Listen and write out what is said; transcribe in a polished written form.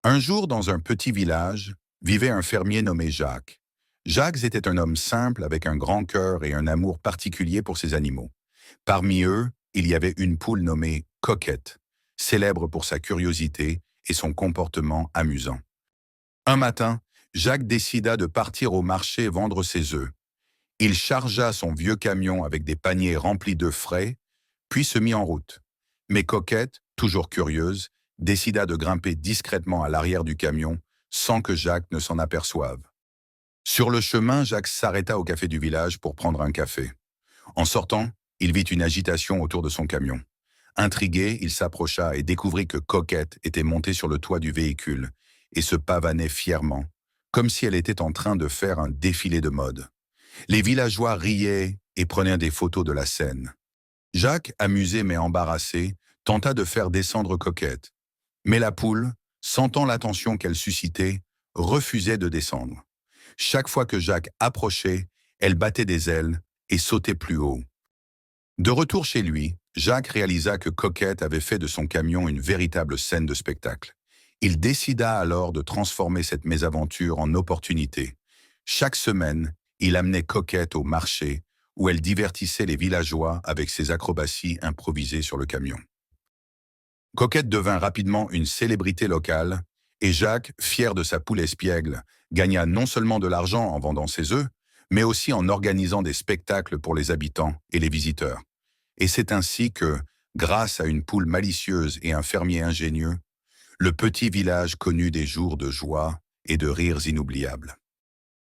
Un jour, dans un petit village, vivait un fermier nommé Jacques. Jacques était un homme simple avec un grand cœur et un amour particulier pour ses animaux. Parmi eux, il y avait une poule nommée Coquette, célèbre pour sa curiosité et son comportement amusant. Un matin, Jacques décida de partir au marché vendre ses œufs. Il chargea son vieux camion avec des paniers remplis d'œufs frais, puis se mit en route. Mais Coquette, toujours curieuse, décida de grimper discrètement à l'arrière du camion sans que Jacques ne s'en aperçoive. Sur le chemin, Jacques s'arrêta au café du village pour prendre un café. En sortant, il vit une agitation autour de son camion. Intrigué, il s'approcha et découvrit que Coquette était montée sur le toit du véhicule et se pavanait fièrement, comme si elle était en train de faire un défilé de mode. Les villageois riaient et prenaient des photos de la scène. Jacques, amusé mais embarrassé, tenta de faire descendre Coquette. Mais la poule, sentant l'attention qu'elle suscitait, refusait de descendre. Chaque fois que Jacques approchait, elle battait des ailes et sautait plus haut. De retour chez lui, Jacques réalisa que Coquette avait fait de son camion une véritable scène de spectacle. Il décida alors de transformer cette mésaventure en opportunité. Chaque semaine, il amenait Coquette au marché, où elle divertissait les villageois avec ses acrobaties improvisées sur le camion. Coquette devint rapidement une célébrité locale, et Jacques, fier de sa poule espiègle, gagna non seulement de l'argent en vendant ses œufs, mais aussi en organisant des spectacles pour les habitants et les visiteurs. Et c'est ainsi que, grâce à une poule malicieuse et un fermier ingénieux, le petit village connut des jours de joie et de rires inoubliables.